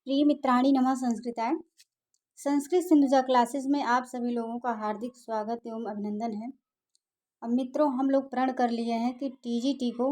प्रिय मित्राणि नमः संस्कृताय। संस्कृत सिंधुजा क्लासेस में आप सभी लोगों का हार्दिक स्वागत एवं अभिनंदन है। अब मित्रों, हम लोग प्रण कर लिए हैं कि टीजीटी को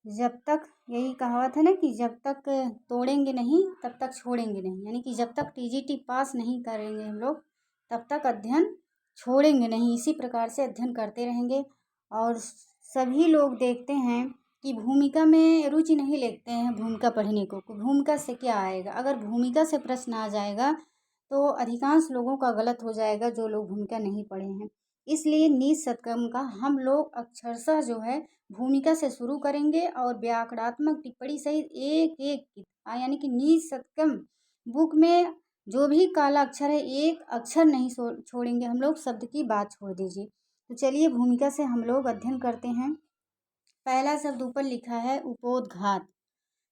जब तक, यही कहावत है ना कि जब तक तोड़ेंगे नहीं तब तक छोड़ेंगे नहीं, यानी कि जब तक टीजीटी पास नहीं करेंगे हम लोग तब तक अध्ययन छोड़ेंगे नहीं। इसी प्रकार से अध्ययन करते रहेंगे। और सभी लोग देखते हैं कि भूमिका में रुचि नहीं लेते हैं। भूमिका पढ़ने को भूमिका से क्या आएगा, अगर भूमिका से प्रश्न आ जाएगा तो अधिकांश लोगों का गलत हो जाएगा जो लोग भूमिका नहीं पढ़े हैं। इसलिए नीच सत्कर्म का हम लोग अक्षरशः जो है भूमिका से शुरू करेंगे और व्याकरणात्मक टिप्पणी सहित एक एक यानी कि नीच सत्कर्म बुक में जो भी काला अक्षर है एक अक्षर नहीं छोड़ेंगे हम लोग। शब्द की बात छोड़ दीजिए। तो चलिए भूमिका से हम लोग अध्ययन करते हैं। पहला शब्द ऊपर लिखा है उपोद्घात।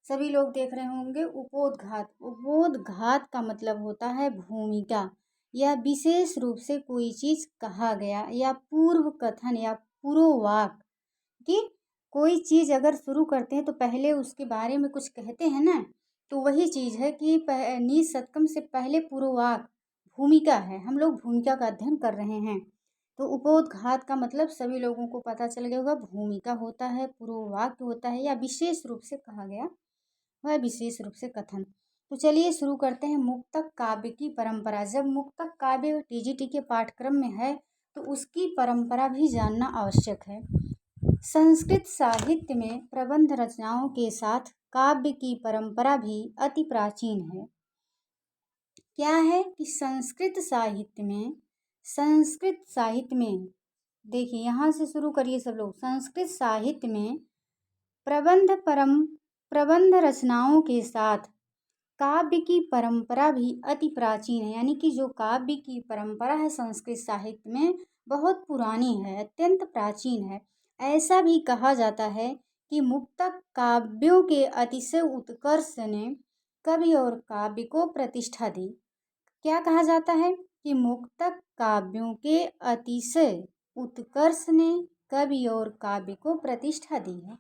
सभी लोग देख रहे होंगे उपोद्घात। उपोद्घात का मतलब होता है भूमिका। यह विशेष रूप से कोई चीज कहा गया या पूर्व कथन या पूर्ववाक कि कोई चीज अगर शुरू करते हैं तो पहले उसके बारे में कुछ कहते हैं ना, तो वही चीज है कि नीच सत्कर्म से पहले पूर्ववाक भूमिका है। हम लोग भूमिका का अध्ययन कर रहे हैं। तो उपोद्घात का मतलब सभी लोगों को पता चल गया होगा, भूमिका होता है, पूर्ववाक्य होता है या विशेष रूप से कहा गया वह विशेष रूप से कथन। तो चलिए शुरू करते हैं। मुक्तक काव्य की परंपरा। जब मुक्तक काव्य टीजीटी के पाठ्यक्रम में है तो उसकी परंपरा भी जानना आवश्यक है। संस्कृत साहित्य में प्रबंध रचनाओं के साथ काव्य की परंपरा भी अति प्राचीन है। क्या है कि संस्कृत साहित्य में देखिए, यहाँ से शुरू करिए सब लोग। संस्कृत साहित्य में प्रबंध रचनाओं के साथ काव्य की परंपरा भी अति प्राचीन है। यानी कि जो काव्य की परंपरा है संस्कृत साहित्य में बहुत पुरानी है, अत्यंत प्राचीन है। ऐसा भी कहा जाता है कि मुक्तक काव्यों के अतिशय उत्कर्ष ने कवि और काव्य को प्रतिष्ठा दी। क्या कहा जाता है कि मुक्तक काव्यों के अतिशय उत्कर्ष ने कवि और काव्य को प्रतिष्ठा दी है।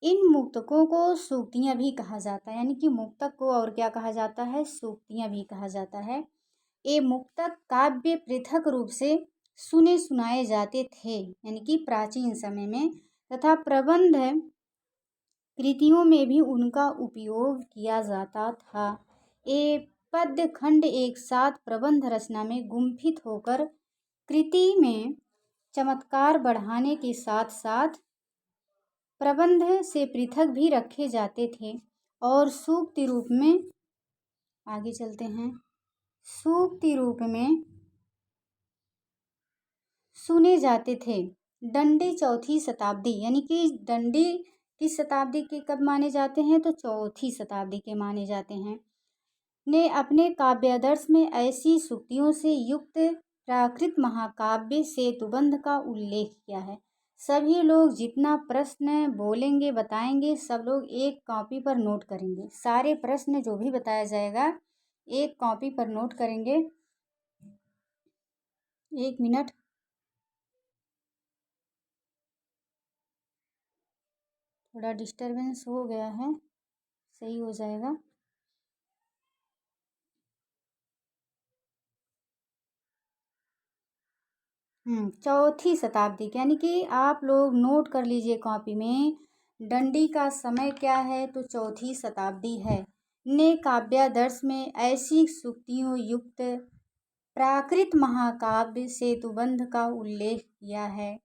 इन मुक्तकों को सूक्तियाँ भी कहा जाता है। यानी कि मुक्तक को और क्या कहा जाता है, सूक्तियाँ भी कहा जाता है। ये मुक्तक काव्य पृथक रूप से सुने सुनाए जाते थे यानी कि प्राचीन समय में, तथा प्रबंध कृतियों में भी उनका उपयोग किया जाता था। ये पद्य खंड एक साथ प्रबंध रचना में गुम्फित होकर कृति में चमत्कार बढ़ाने के साथ साथ प्रबंध से पृथक भी रखे जाते थे और सूक्ति रूप में, आगे चलते हैं, सूक्ति रूप में सुने जाते थे। दंडी चौथी शताब्दी, यानी कि दंडी किस शताब्दी के कब माने जाते हैं, तो चौथी शताब्दी के माने जाते हैं, ने अपने काव्यादर्श में ऐसी सूक्तियों से युक्त प्राकृत महाकाव्य सेतुबंध का उल्लेख किया है। सभी लोग जितना प्रश्न बोलेंगे बताएंगे सब लोग एक कॉपी पर नोट करेंगे। सारे प्रश्न जो भी बताया जाएगा एक कॉपी पर नोट करेंगे। एक मिनट, थोड़ा डिस्टरबेंस हो गया है, सही हो जाएगा। चौथी शताब्दी के, यानी कि आप लोग नोट कर लीजिए कॉपी में। दंडी का समय क्या है, तो चौथी शताब्दी है। ने काव्यादर्श में ऐसी सूक्तियों युक्त प्राकृत महाकाव्य सेतुबंध का उल्लेख किया है।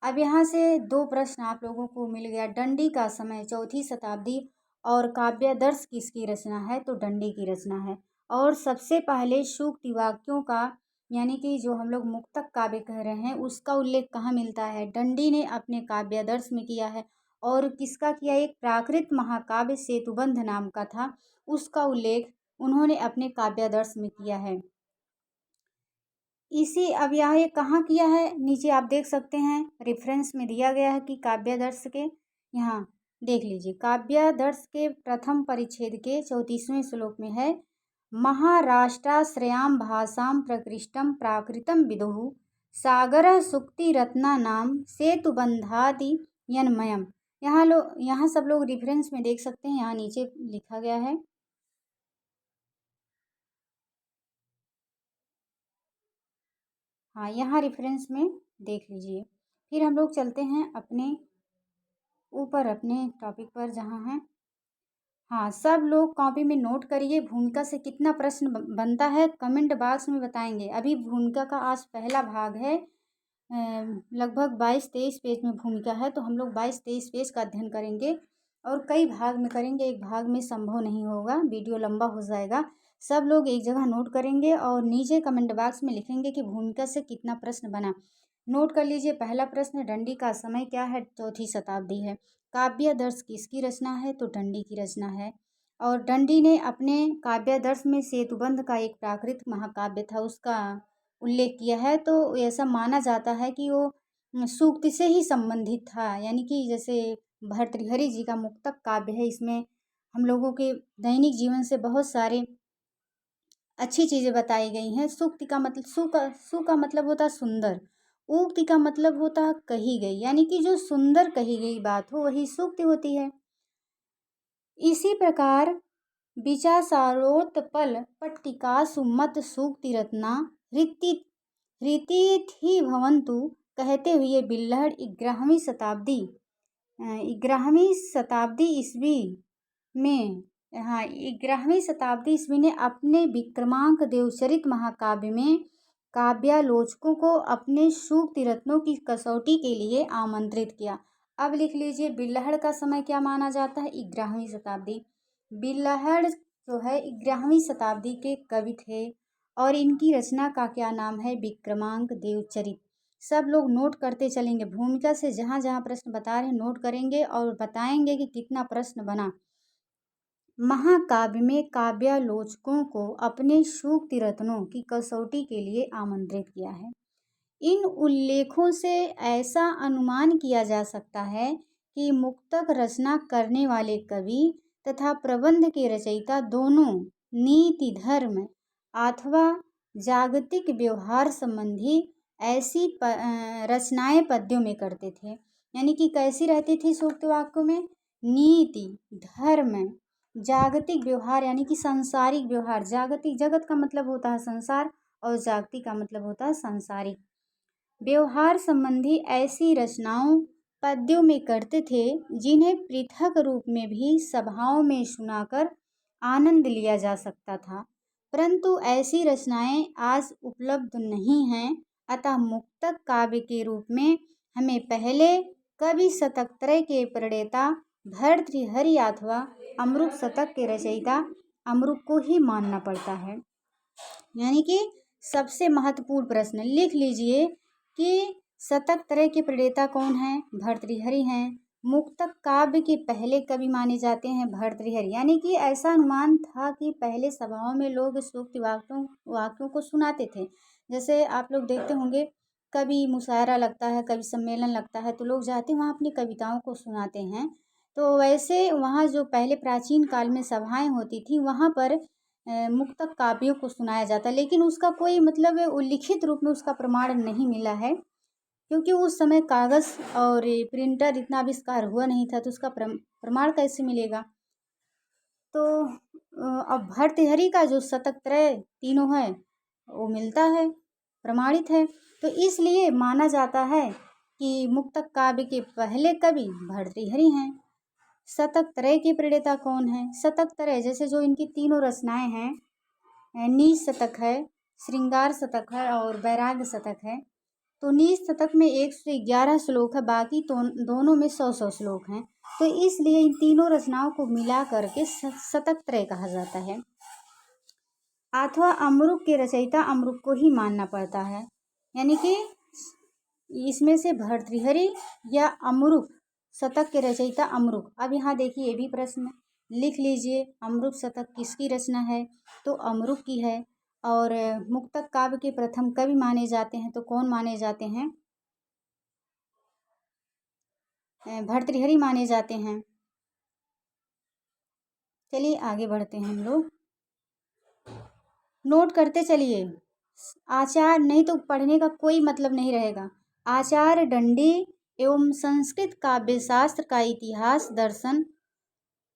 अब यहाँ से दो प्रश्न आप लोगों को मिल गया। दंडी का समय चौथी शताब्दी और काव्यादर्श किसकी रचना है, तो दंडी की रचना है। और सबसे पहले सूक्ति वाक्यों का, यानी कि जो हम लोग मुक्तक काव्य कह रहे हैं उसका उल्लेख कहाँ मिलता है, दंडी ने अपने काव्यादर्श में किया है। और किसका किया, एक प्राकृत महाकाव्य सेतुबंध नाम का था, उसका उल्लेख उन्होंने अपने काव्यादर्श में किया है। इसी, अब यहाँ ये कहाँ किया है, नीचे आप देख सकते हैं रेफरेंस में दिया गया है कि काव्यादर्श के, यहाँ देख लीजिए। काव्यादर्श के प्रथम परिच्छेद के 34वें श्लोक में है, महाराष्ट्राश्रयां भाषां प्रकृष्टं प्राकृतं विदुः सागर सुक्ति रत्ना नाम सेतुबंधादि यन्मयम्। यहाँ सब लोग रेफरेंस में देख सकते हैं, यहाँ नीचे लिखा गया है। हाँ, यहाँ रेफरेंस में देख लीजिए। फिर हम लोग चलते हैं अपने ऊपर अपने टॉपिक पर जहाँ हैं। हाँ, सब लोग कॉपी में नोट करिए भूमिका से कितना प्रश्न बनता है कमेंट बॉक्स में बताएंगे। अभी भूमिका का आज पहला भाग है, लगभग 22-23 पेज में भूमिका है, तो हम लोग 22-23 पेज का अध्ययन करेंगे और कई भाग में करेंगे, एक भाग में संभव नहीं होगा, वीडियो लंबा हो जाएगा। सब लोग एक जगह नोट करेंगे और नीचे कमेंट बॉक्स में लिखेंगे कि भूमिका से कितना प्रश्न बना। नोट कर लीजिए। पहला प्रश्न, डंडी का समय क्या है? 4वीं शताब्दी है। काव्यादर्श किसकी रचना है? तो डंडी की रचना है। और डंडी ने अपने काव्यादर्श में सेतुबंध का एक प्राकृत महाकाव्य था उसका उल्लेख किया है, तो ऐसा माना जाता है कि वो सूक्त से ही संबंधित था, यानी कि जैसे भर्तृहरि जी का मुक्तक काव्य है, इसमें हम लोगों के दैनिक जीवन से बहुत सारे अच्छी चीज़ें बताई गई हैं। सूक्ति का मतलब सु का मतलब होता है सुंदर, उक्ति का मतलब होता है कही गई, यानी कि जो सुंदर कही गई बात हो वही सूक्ति होती है। इसी प्रकार विचासारोत्पल पट्टिकासु मत सूक्ति रत्ना रीति भवन्तु कहते हुए बिल्लहड़ 11वीं शताब्दी ईस्वी में, हाँ 11वीं शताब्दी ईस्वी ने अपने विक्रमांक देवचरित महाकाव्य में काव्यालोचकों को अपने सूक्ति रत्नों की कसौटी के लिए आमंत्रित किया। अब लिख लीजिए, बिल्लहड़ का समय क्या माना जाता है? 11वीं शताब्दी। बिल्लहड़ जो है 11वीं शताब्दी के कवि थे और इनकी रचना का क्या नाम है? विक्रमांक देवचरित। सब लोग नोट करते चलेंगे, भूमिका से जहाँ जहाँ प्रश्न बता रहे हैं नोट करेंगे और बताएंगे कि कितना प्रश्न बना। महाकाव्य में काव्यालोचकों को अपने सूक्ति रत्नों की कसौटी के लिए आमंत्रित किया है। इन उल्लेखों से ऐसा अनुमान किया जा सकता है कि मुक्तक रचना करने वाले कवि तथा प्रबंध के रचयिता दोनों नीति, धर्म अथवा जागतिक व्यवहार संबंधी ऐसी रचनाएं पद्यों में करते थे। यानी कि कैसी रहती थी सूक्त वाक्यों में? नीति, धर्म, जागतिक व्यवहार यानी कि सांसारिक व्यवहार। जागतिक, जगत का मतलब होता है संसार और जागतिक का मतलब होता है सांसारिक व्यवहार संबंधी ऐसी रचनाओं पद्यों में करते थे जिन्हें पृथक रूप में भी सभाओं में सुनाकर आनंद लिया जा सकता था, परंतु ऐसी रचनाएं आज उपलब्ध नहीं हैं। अतः मुक्तक काव्य के रूप में हमें पहले कवि शतकत्रय के प्रणेता भर्तृहरि अथवा अमरुक शतक के रचयिता अमरुक को ही मानना पड़ता है। यानी कि सबसे महत्वपूर्ण प्रश्न लिख लीजिए कि शतकत्रय के प्रणेता कौन हैं? भर्तृहरि हैं। मुक्तक काव्य के पहले कवि माने जाते हैं भर्तृहरि। यानी कि ऐसा अनुमान था कि पहले सभाओं में लोग सूक्त वाक्यों को सुनाते थे। जैसे आप लोग देखते होंगे कभी मुशायरा लगता है, कभी सम्मेलन लगता है, तो लोग जाते हैं वहाँ अपनी कविताओं को सुनाते हैं। तो वैसे वहाँ जो पहले प्राचीन काल में सभाएं होती थी वहाँ पर मुक्तक काव्यों को सुनाया जाता, लेकिन उसका कोई मतलब लिखित रूप में उसका प्रमाण नहीं मिला है, क्योंकि उस समय कागज़ और प्रिंटर इतना आविष्कार हुआ नहीं था, तो उसका प्रमाण कैसे मिलेगा? तो अब भर्तृहरि का जो शतकत्रय तीनों है वो मिलता है, प्रमाणित है। तो इसलिए माना जाता है कि मुक्तक काव्य के पहले कवि भर्तृहरि हैं। शतकत्रय के प्रणेता कौन है? शतकत्रय जैसे जो इनकी तीनों रचनाएं हैं, नीच शतक है, श्रृंगार शतक है और वैराग्य शतक है। तो नीच शतक में 111 श्लोक है, बाकी तो दोनों में 100-100 श्लोक हैं। तो इसलिए इन तीनों रचनाओं को मिला करके शतकत्रय कहा जाता है। अथवा अमरुक के रचयिता अमरुक को ही मानना पड़ता है, यानी कि इसमें से भर्तृहरि या अमरुक शतक के रचयिता अमरुक। अब यहाँ देखिए ये भी प्रश्न लिख लीजिए, अमरुक शतक किसकी रचना है? तो अमरुक की है। और मुक्तक काव्य के प्रथम कवि माने जाते हैं तो कौन माने जाते हैं? भर्तृहरि माने जाते हैं। चलिए आगे बढ़ते हैं हम लोग, नोट करते चलिए। आचार्य, नहीं तो पढ़ने का कोई मतलब नहीं रहेगा। आचार्य दंडी एवं संस्कृत काव्यशास्त्र का इतिहास दर्शन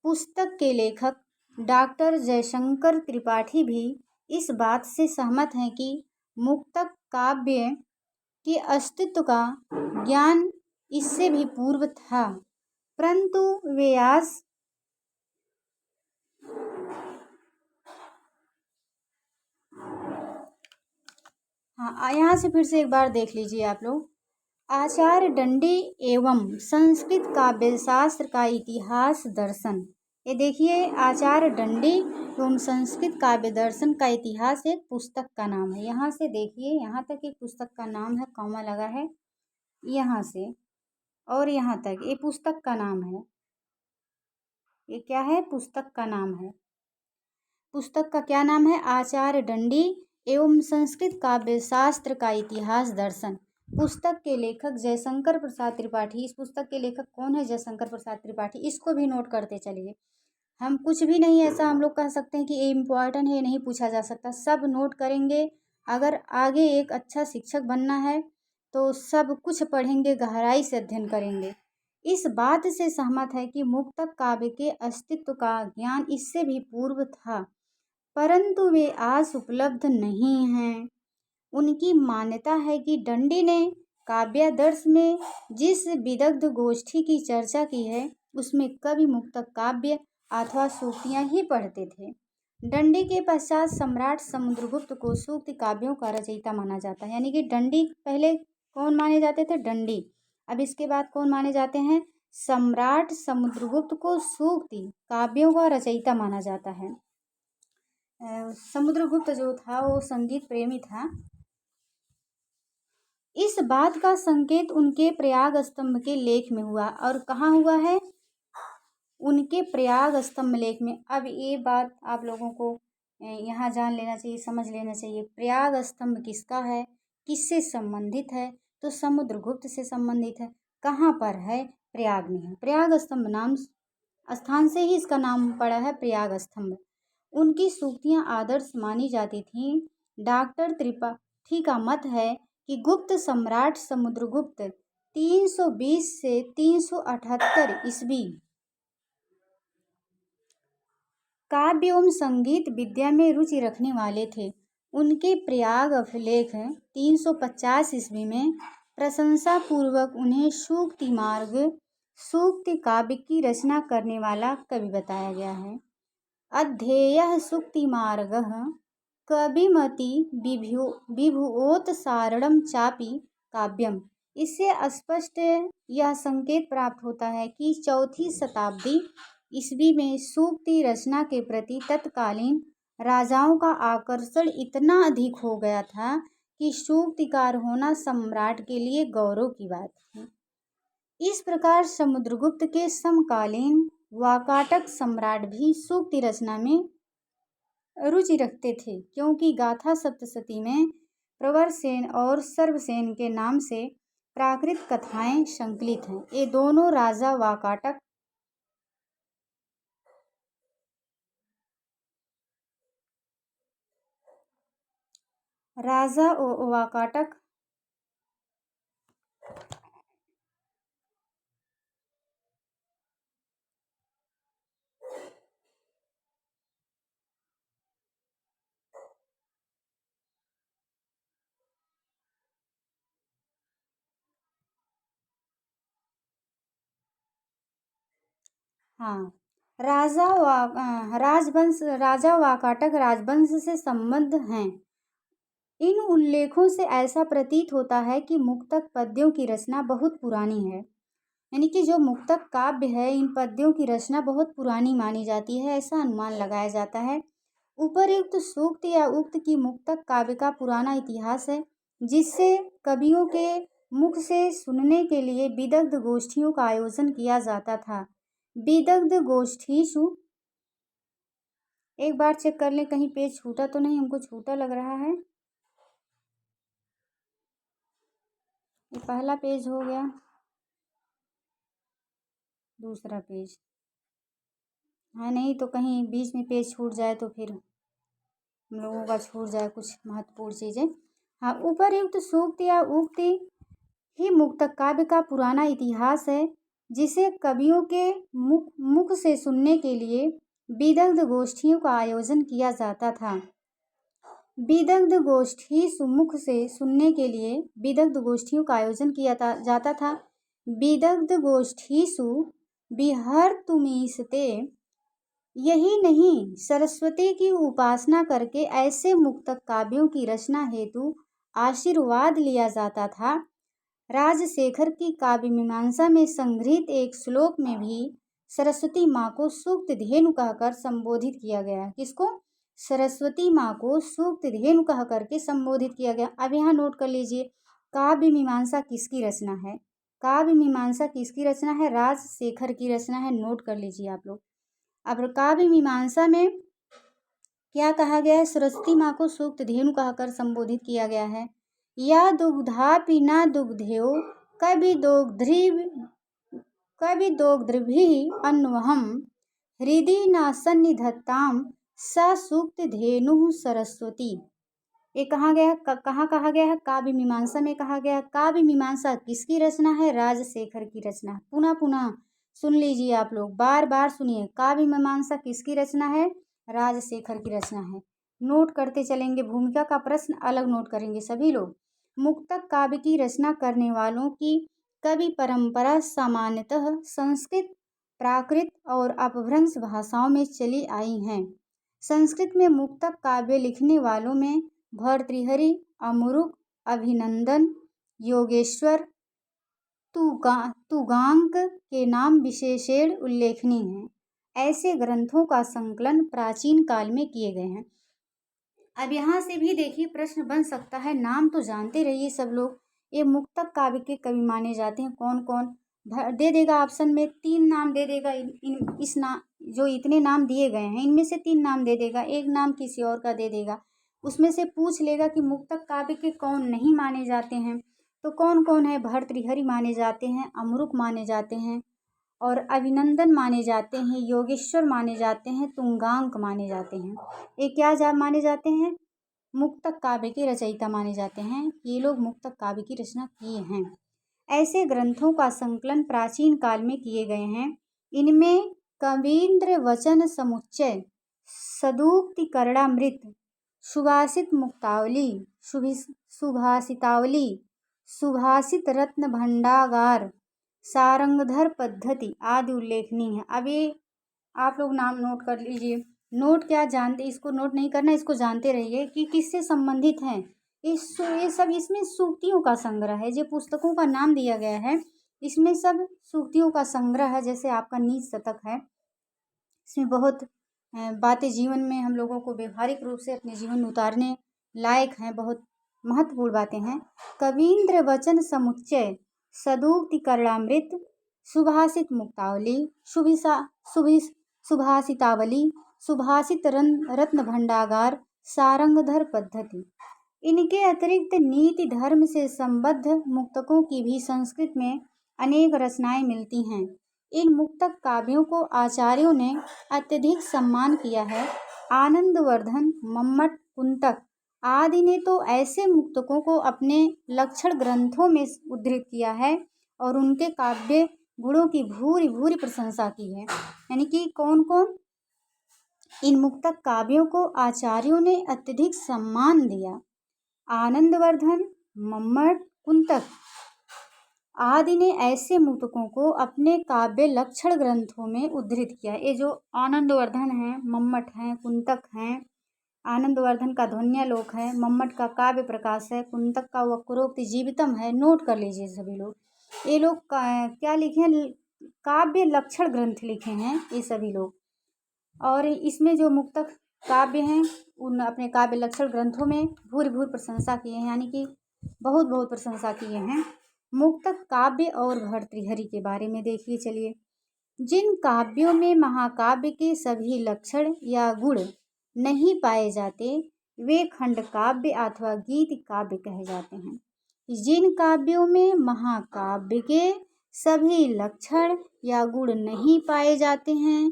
पुस्तक के लेखक डॉक्टर जयशंकर त्रिपाठी भी इस बात से सहमत हैं कि मुक्तक काव्य के अस्तित्व का ज्ञान इससे भी पूर्व था, परंतु व्यास हाँ, यहाँ से फिर से एक बार देख लीजिए आप लोग। आचार्य दंडी एवं संस्कृत काव्यशास्त्र का इतिहास दर्शन। ये देखिए, आचार्य दंडी एवं संस्कृत काव्य दर्शन का इतिहास एक पुस्तक का नाम है। यहाँ से देखिए, यहाँ तक एक पुस्तक का नाम है, कॉमा लगा है यहाँ से और यहाँ तक, ये पुस्तक का नाम है। ये क्या है? पुस्तक का नाम है। पुस्तक का क्या नाम है? आचार्य दंडी एवं संस्कृत काव्य शास्त्र का इतिहास दर्शन। पुस्तक के लेखक जयशंकर प्रसाद त्रिपाठी। इस पुस्तक के लेखक कौन है? जयशंकर प्रसाद त्रिपाठी। इसको भी नोट करते चलिए। हम कुछ भी नहीं ऐसा हम लोग कह सकते हैं कि ये इम्पोर्टेंट है, नहीं पूछा जा सकता, सब नोट करेंगे। अगर आगे एक अच्छा शिक्षक बनना है तो सब कुछ पढ़ेंगे, गहराई से अध्ययन करेंगे। इस बात से सहमत है कि मुक्तक काव्य के अस्तित्व का ज्ञान इससे भी पूर्व था, परंतु वे आज उपलब्ध नहीं हैं। उनकी मान्यता है कि दंडी ने काव्यादर्श में जिस विदग्ध गोष्ठी की चर्चा की है उसमें कवि मुक्तक काव्य अथवा सूक्तियाँ ही पढ़ते थे। दंडी के पश्चात सम्राट समुद्रगुप्त को सूक्ति काव्यों का रचयिता माना जाता है। यानी कि दंडी पहले कौन माने जाते थे? दंडी। अब इसके बाद कौन माने जाते हैं? सम्राट समुद्रगुप्त को सूक्ति काव्यों का रचयिता माना जाता है। समुद्रगुप्त जो था वो संगीत प्रेमी था। इस बात का संकेत उनके प्रयाग स्तंभ के लेख में हुआ। और कहाँ हुआ है? उनके प्रयाग स्तंभ लेख में। अब ये बात आप लोगों को यहाँ जान लेना चाहिए, समझ लेना चाहिए। प्रयाग स्तंभ किसका है, किससे संबंधित है? तो समुद्रगुप्त से संबंधित है। कहाँ पर है? प्रयाग में है। प्रयाग स्तंभ नाम स्थान से ही इसका नाम पड़ा है, प्रयाग स्तंभ। उनकी सूक्तियाँ आदर्श मानी जाती थीं। डॉक्टर त्रिपाठी का मत है कि गुप्त सम्राट समुद्रगुप्त 320 से 378 ईस्वी काव्य एवं संगीत विद्या में रुचि रखने वाले थे। उनके प्रयाग अभिलेख 350 ईस्वी में प्रशंसा पूर्वक उन्हें सूक्ति मार्ग सूक्ति काव्य की रचना करने वाला कवि बताया गया है। अध्येयः सूक्ति मार्गः कविमति विभुओत सारणम चापि काव्यम। इससे स्पष्ट यह संकेत प्राप्त होता है कि चौथी शताब्दी ईस्वी में सूक्ति रचना के प्रति तत्कालीन राजाओं का आकर्षण इतना अधिक हो गया था कि सूक्तिकार होना सम्राट के लिए गौरव की बात थी। इस प्रकार समुद्रगुप्त के समकालीन वाकाटक सम्राट भी सूक्ति रचना में रुचि रखते थे, क्योंकि गाथा सप्तशती में प्रवरसेन और सर्वसेन के नाम से प्राकृत कथाएं संकलित हैं। ये दोनों राजा वाकाटक वाकाटक हाँ, राजा वाकाटक राजवंश से संबद्ध हैं। इन उल्लेखों से ऐसा प्रतीत होता है कि मुक्तक पद्यों की रचना बहुत पुरानी है। यानी कि जो मुक्तक काव्य है, इन पद्यों की रचना बहुत पुरानी मानी जाती है, ऐसा अनुमान लगाया जाता है। उपर्युक्त सूक्त या उक्त की मुक्तक काव्य का पुराना इतिहास है, जिससे कवियों के मुख से सुनने के लिए विदग्ध गोष्ठियों का आयोजन किया जाता था। विदग्ध गोष्ठीषु, एक बार चेक कर लें कहीं पेज छूटा तो नहीं, हमको छूटा लग रहा है। ये पहला पेज हो गया, दूसरा पेज हाँ, नहीं तो कहीं बीच में पेज छूट जाए तो फिर हम लोगों का छूट जाए कुछ महत्वपूर्ण चीज़ें। हाँ, उपर्युक्त सूक्त या उक्ति ही मुक्तक काव्य का पुराना इतिहास है, जिसे कवियों के मुख से सुनने के लिए विदग्ध गोष्ठियों का आयोजन किया जाता था। विदग्ध गोष्ठी सुमुख से सुनने के लिए विदग्ध गोष्ठियों का आयोजन किया जाता था। विदग्ध गोष्ठीषु विहर्तुमीशते। यही नहीं, सरस्वती की उपासना करके ऐसे मुक्तक काव्यों की रचना हेतु आशीर्वाद लिया जाता था। राजशेखर की काव्य मीमांसा में संग्रहित एक श्लोक में भी सरस्वती माँ को सूक्त धेनु कहकर संबोधित किया गया। किसको? सरस्वती माँ को सूक्त धेनु कह करके संबोधित किया गया। अब यहाँ नोट कर लीजिए, काव्य मीमांसा किसकी रचना है? काव्य मीमांसा किसकी रचना है? राजशेखर की रचना है। नोट कर लीजिए आप लोग। अब काव्य मीमांसा में क्या कहा गया है? सरस्वती माँ को सूक्त धेनु कहकर संबोधित किया गया है। या दुग्धापि न दुग्धेयो कवि दोग्धृभिः अन्वहं हृदि न सन्निधत्तां सा सूक्त धेनुः सरस्वती। ये कहाँ कहा गया है? काव्य मीमांसा में कहा गया है। काव्य मीमांसा किसकी रचना है? राजशेखर की रचना। पुनः पुनः सुन लीजिए आप लोग, बार बार सुनिए। काव्य मीमांसा किसकी रचना है? राजशेखर की रचना है। नोट करते चलेंगे। भूमिका का प्रश्न अलग नोट करेंगे सभी लोग। मुक्तक काव्य की रचना करने वालों की कवि परंपरा सामान्यतः संस्कृत, प्राकृत और अपभ्रंश भाषाओं में चली आई हैं। संस्कृत में मुक्तक काव्य लिखने वालों में भर्तृहरि, अमरुक, अभिनंदन, योगेश्वर, तुगांक के नाम विशेषण उल्लेखनीय हैं। ऐसे ग्रंथों का संकलन प्राचीन काल में किए गए हैं। अब यहाँ से भी देखिए प्रश्न बन सकता है। नाम तो जानते रहिए सब लोग। ये मुक्तक काव्य के कवि माने जाते हैं कौन कौन? दे देगा ऑप्शन में 3 नाम दे देगा। जो इतने नाम दिए गए हैं इनमें से 3 नाम दे देगा, एक नाम किसी और का दे देगा। उसमें से पूछ लेगा कि मुक्तक काव्य के कौन नहीं माने जाते हैं। तो कौन कौन है? भर्तृहरि माने जाते हैं, अमरुक माने जाते हैं और अभिनंदन माने जाते हैं, योगेश्वर माने जाते हैं, तुंगांक माने जाते हैं। ये क्या माने जाते हैं? मुक्तक काव्य के रचयिता माने जाते हैं। ये लोग मुक्तक काव्य की रचना किए हैं। ऐसे ग्रंथों का संकलन प्राचीन काल में किए गए हैं। इनमें कवींद्र वचन समुच्चय, सदूक्ति करणामृत, सुभाषित मुक्तावली, सुभाषितावली, सुभाषित रत्न भंडागार, सारंगधर पद्धति आदि उल्लेखनीय है। अब ये आप लोग नाम नोट कर लीजिए। नोट क्या जानते, इसको नोट नहीं करना, इसको जानते रहिए कि किससे संबंधित हैं। ये सब इसमें सूक्तियों का संग्रह है। जो पुस्तकों का नाम दिया गया है इसमें सब सूक्तियों का संग्रह है। जैसे आपका नीति शतक है, इसमें बहुत बातें जीवन में हम लोगों को व्यवहारिक रूप से अपने जीवन में उतारने लायक हैं, बहुत महत्वपूर्ण बातें हैं। कवींद्र वचन समुच्चय, सदूक्ति करणामृत, सुभाषित मुक्तावली, सुभाषितावली, सुभाषित रत्न भंडागार, सारंगधर पद्धति। इनके अतिरिक्त नीति धर्म से संबद्ध मुक्तकों की भी संस्कृत में अनेक रचनाएं मिलती हैं। इन मुक्तक काव्यों को आचार्यों ने अत्यधिक सम्मान किया है। आनंदवर्धन, मम्मट, कुंतक आदि ने तो ऐसे मुक्तकों को अपने लक्षण ग्रंथों में उद्धृत किया है और उनके काव्य गुणों की भूरि भूरि प्रशंसा की है। यानी कि कौन कौन? इन मुक्तक काव्यों को आचार्यों ने अत्यधिक सम्मान दिया। आनंदवर्धन, मम्मट, कुंतक आदि ने ऐसे मुक्तकों को अपने काव्य लक्षण ग्रंथों में उद्धृत किया। ये जो आनंदवर्धन हैं, मम्मट हैं, कुंतक हैं, आनंदवर्धन का ध्वन्यालोक है, मम्मट का काव्य प्रकाश है, कुंतक का वक्रोक्ति जीवितम है। नोट कर लीजिए सभी लोग। ये लोग क्या लिखे हैं? काव्य लक्षण ग्रंथ लिखे हैं ये सभी लोग। और इसमें जो मुक्तक काव्य हैं उन अपने काव्य लक्षण ग्रंथों में भूरि भूरि प्रशंसा किए हैं, यानी कि बहुत बहुत प्रशंसा किए हैं। मुक्तक काव्य और भर्तृहरि के बारे में देखिए चलिए। जिन काव्यों में महाकाव्य के सभी लक्षण या गुण नहीं पाए जाते वे खंड काव्य अथवा गीत काव्य कहे जाते हैं। जिन काव्यों में महाकाव्य के सभी लक्षण या गुण नहीं पाए जाते हैं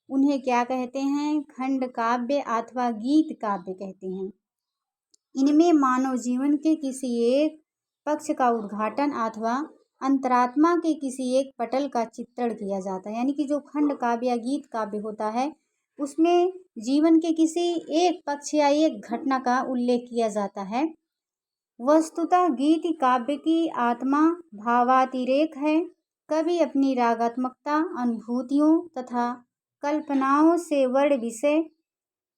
उन्हें क्या कहते हैं? खंड काव्य अथवा गीत काव्य कहते हैं। इनमें मानव जीवन के किसी एक पक्ष का उद्घाटन अथवा अंतरात्मा के किसी एक पटल का चित्रण किया जाता है। यानी कि जो खंड काव्य या गीत काव्य होता है उसमें जीवन के किसी एक पक्ष या एक घटना का उल्लेख किया जाता है। वस्तुतः गीत काव्य की आत्मा भावातिरेक है। कवि अपनी रागात्मकता, अनुभूतियों तथा कल्पनाओं से वर्ण विषय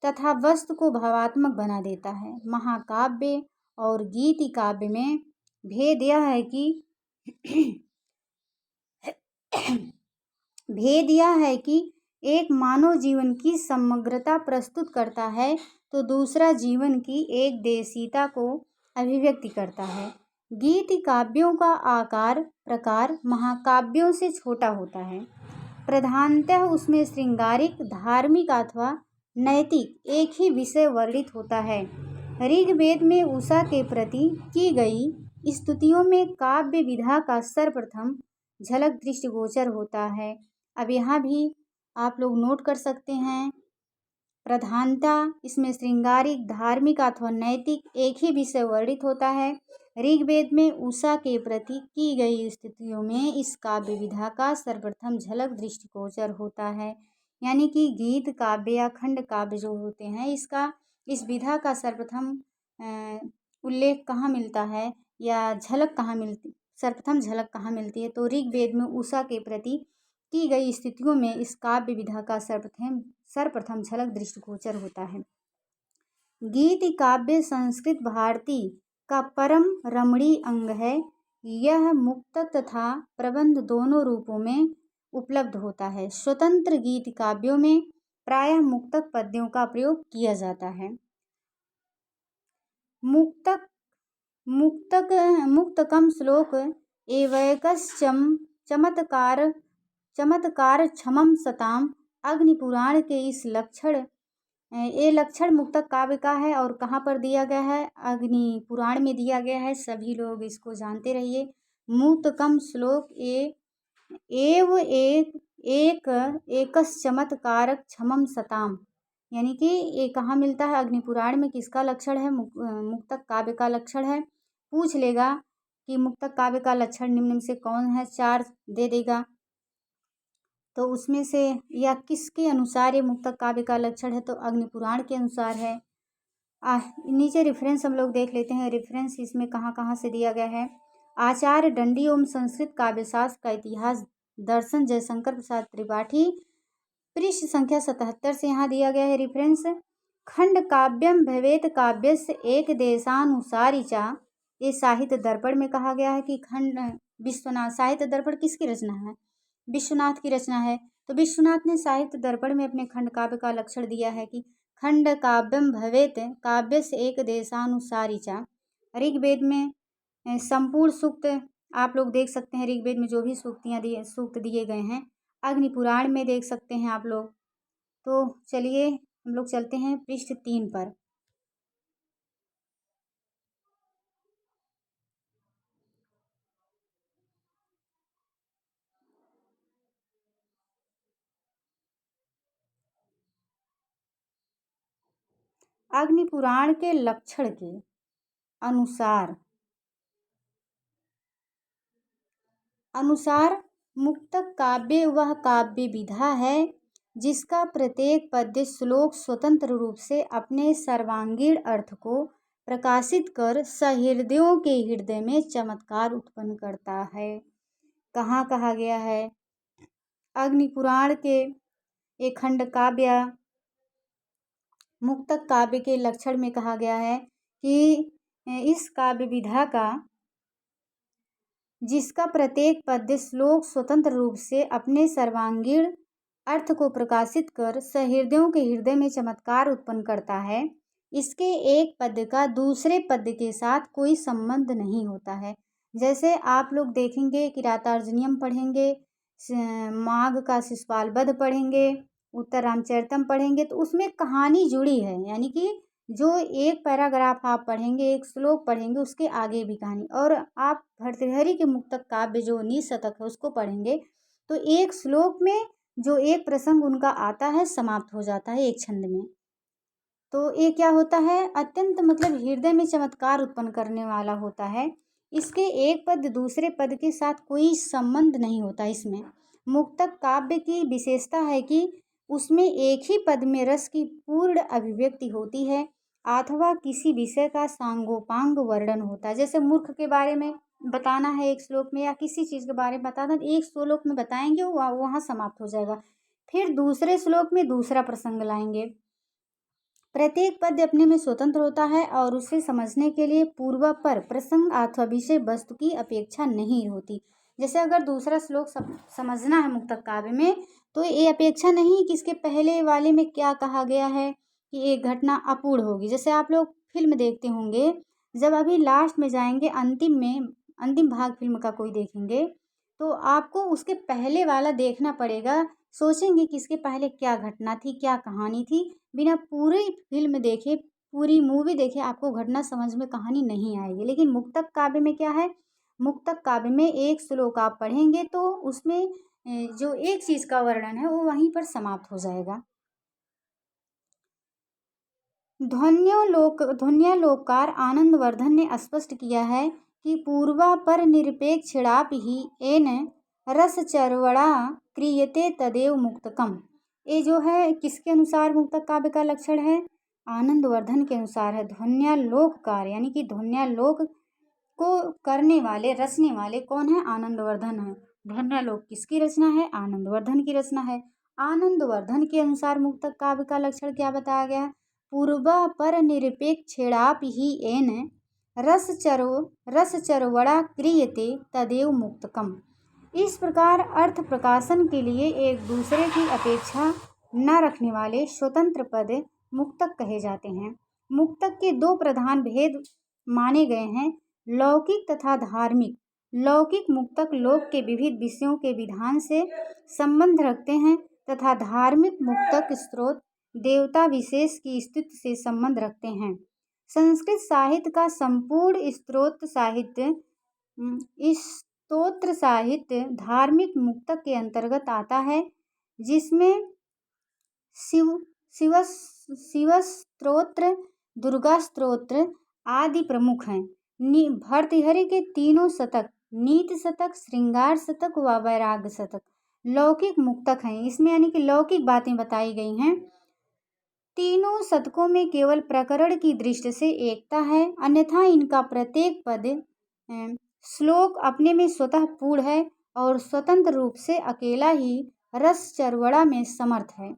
तथा वस्तु को भावात्मक बना देता है। महाकाव्य और गीति काव्य में भेद यह है कि भेद यह है कि एक मानव जीवन की समग्रता प्रस्तुत करता है तो दूसरा जीवन की एक देशीयता को अभिव्यक्ति करता है। गीति काव्यों का आकार प्रकार महाकाव्यों से छोटा होता है। प्रधानतः उसमें श्रृंगारिक, धार्मिक अथवा नैतिक एक ही विषय वर्णित होता है। ऋग्वेद में उषा के प्रति की गई स्तुतियों में काव्य विधा का सर्वप्रथम झलक दृष्टिगोचर होता है। अब यहाँ भी आप लोग नोट कर सकते हैं, प्रधानता इसमें श्रृंगारिक, धार्मिक अथवा नैतिक एक ही विषय वर्णित होता है। ऋग्वेद में उषा के प्रति की गई स्तुतियों में इस काव्य विधा का सर्वप्रथम झलक दृष्टिगोचर होता है। यानी कि गीत काव्य या खंड काव्य जो होते हैं, इसका इस विधा का सर्वप्रथम उल्लेख कहाँ मिलता है या झलक कहाँ मिलती, सर्वप्रथम झलक कहाँ मिलती है, तो ऋग्वेद में उषा के प्रति की गई स्थितियों में इस काव्य विधा का सर्वप्रथम झलक दृष्टिगोचर होता है। गीत काव्य संस्कृत भारती का परम रमणीय अंग है। यह मुक्तक तथा प्रबंध दोनों रूपों में उपलब्ध होता है। स्वतंत्र गीत काव्यों में प्रायः मुक्तक पद्यों का प्रयोग किया जाता है। मुक्तकम श्लोक एवैकश्चम चमत्कार क्षमम सताम। अग्निपुराण के इस लक्षण मुक्तक काव्य का है और कहाँ पर दिया गया है, अग्निपुराण में दिया गया है। सभी लोग इसको जानते रहिए। मुक्तकम श्लोक एकस चमत्कार क्षमम सताम, यानी कि ये कहाँ मिलता है, अग्निपुराण में। किसका लक्षण है, मुक्तक काव्य का लक्षण है। पूछ लेगा कि मुक्तक काव्य का लक्षण निम्न में से कौन है, 4 दे देगा, तो उसमें से या किसके अनुसार ये मुक्तक काव्य का लक्षण है, तो अग्निपुराण के अनुसार है। नीचे रेफरेंस हम लोग देख लेते हैं। रेफरेंस इसमें कहाँ कहाँ से दिया गया है। आचार्य दंडी एवं संस्कृत काव्यशास्त्र का इतिहास दर्शन, जयशंकर प्रसाद त्रिपाठी, पृष्ठ संख्या 77 से यहाँ दिया गया है रेफरेंस। खंड काव्यम भवेत काव्यस्य एक देशानुसारी चा, ये साहित्य दर्पण में कहा गया है कि खंड विश्वनाथ, साहित्य दर्पण किसकी रचना है, विश्वनाथ की रचना है। तो विश्वनाथ ने साहित्य दर्पण में अपने खंड काव्य का लक्षण दिया है कि खंड काव्यम भवेत काव्यस्य एक देशानुसारी चा। ऋग्वेद में संपूर्ण सूक्त आप लोग देख सकते हैं, ऋग्वेद में जो भी सूक्त दिए गए हैं, अग्निपुराण में देख सकते हैं आप लोग। तो चलिए हम लोग चलते हैं पृष्ठ 3 पर। अग्निपुराण के लक्षण के अनुसार मुक्तक काव्य वह काव्य विधा है जिसका प्रत्येक पद्य श्लोक स्वतंत्र रूप से अपने सर्वांगीण अर्थ को प्रकाशित कर सहृदयों के हृदय में चमत्कार उत्पन्न करता है। कहाँ कहा गया है, अग्निपुराण के एक खंड काव्य मुक्तक काव्य के लक्षण में कहा गया है कि इस काव्य विधा का जिसका प्रत्येक पद्य श्लोक स्वतंत्र रूप से अपने सर्वांगीण अर्थ को प्रकाशित कर सहृदयों के हृदय में चमत्कार उत्पन्न करता है, इसके एक पद्य का दूसरे पद्य के साथ कोई संबंध नहीं होता है। जैसे आप लोग देखेंगे किरातार्जुनीयम पढ़ेंगे, माघ का शिशुपाल वध पढ़ेंगे, उत्तर रामचरितम पढ़ेंगे, तो उसमें कहानी जुड़ी है। यानी कि जो एक पैराग्राफ आप पढ़ेंगे, एक श्लोक पढ़ेंगे, उसके आगे भी कहानी। और आप भर्तृहरि के मुक्तक काव्य जो निशतक है उसको पढ़ेंगे तो एक श्लोक में जो एक प्रसंग उनका आता है समाप्त हो जाता है एक छंद में। तो ये क्या होता है, अत्यंत मतलब हृदय में चमत्कार उत्पन्न करने वाला होता है। इसके एक पद दूसरे पद के साथ कोई संबंध नहीं होता। इसमें मुक्तक काव्य की विशेषता है कि उसमें एक ही पद में रस की पूर्ण अभिव्यक्ति होती है अथवा किसी विषय का सांगोपांग वर्णन होता है। जैसे मूर्ख के बारे में बताना है एक श्लोक में, या किसी चीज़ के बारे में बताना, एक श्लोक में बताएंगे, वहाँ समाप्त हो जाएगा। फिर दूसरे श्लोक में दूसरा प्रसंग लाएंगे। प्रत्येक पद्य अपने में स्वतंत्र होता है और उसे समझने के लिए पूर्वापर प्रसंग अथवा विषय वस्तु की अपेक्षा नहीं होती। जैसे अगर दूसरा श्लोक समझना है मुक्तक काव्य में, तो ये अपेक्षा नहीं कि इसके पहले वाले में क्या कहा गया है कि एक घटना अपूर्ण होगी। जैसे आप लोग फिल्म देखते होंगे, जब अभी लास्ट में जाएंगे, अंतिम भाग फिल्म का कोई देखेंगे, तो आपको उसके पहले वाला देखना पड़ेगा। सोचेंगे कि इसके पहले क्या घटना थी, क्या कहानी थी। बिना पूरी फिल्म देखे, पूरी मूवी देखे आपको घटना समझ में, कहानी नहीं आएगी। लेकिन मुक्तक काव्य में क्या है, मुक्तक काव्य में एक श्लोक आप पढ़ेंगे तो उसमें जो एक चीज़ का वर्णन है वो वहीं पर समाप्त हो जाएगा। ध्वन्यालोककार आनंदवर्धन ने स्पष्ट किया है कि पूर्वापर निरपेक्षणाप ही एन रसचर्वणा क्रियते तदेव मुक्तकम। ये जो है किसके अनुसार मुक्तक काव्य का लक्षण है, आनंदवर्धन के अनुसार है। ध्वन्यालोककार यानी कि ध्वन्यालोक को करने वाले, रचने वाले कौन है, आनंदवर्धन है। ध्वन्यालोक किसकी रचना है, आनंदवर्धन की रचना है। आनंदवर्धन के अनुसार मुक्तक काव्य का लक्षण क्या बताया गया है, पूर्वापर निरपेक्षेणाप ही एन रसचर्वणा क्रियते तदेव मुक्तकम। इस प्रकार अर्थ प्रकाशन के लिए एक दूसरे की अपेक्षा न रखने वाले स्वतंत्र पद मुक्तक कहे जाते हैं। मुक्तक के दो प्रधान भेद माने गए हैं, लौकिक तथा धार्मिक। लौकिक मुक्तक लोक के विविध विषयों के विधान से संबंध रखते हैं तथा धार्मिक मुक्तक स्त्रोत देवता विशेष की स्थिति से संबंध रखते हैं। संस्कृत साहित्य का संपूर्ण स्तोत्र साहित्य धार्मिक मुक्तक के अंतर्गत आता है, जिसमें शिव स्तोत्र, दुर्गा स्तोत्र आदि प्रमुख हैं। भर्तृहरि के तीनों शतक, नीति शतक, श्रृंगार शतक व वैराग्य शतक लौकिक मुक्तक हैं। इसमें यानी कि लौकिक बातें बताई गई हैं। तीनों शतकों में केवल प्रकरण की दृष्टि से एकता है, अन्यथा इनका प्रत्येक पद श्लोक अपने में स्वतः पूर्ण है और स्वतंत्र रूप से अकेला ही रस चर्वणा में समर्थ है।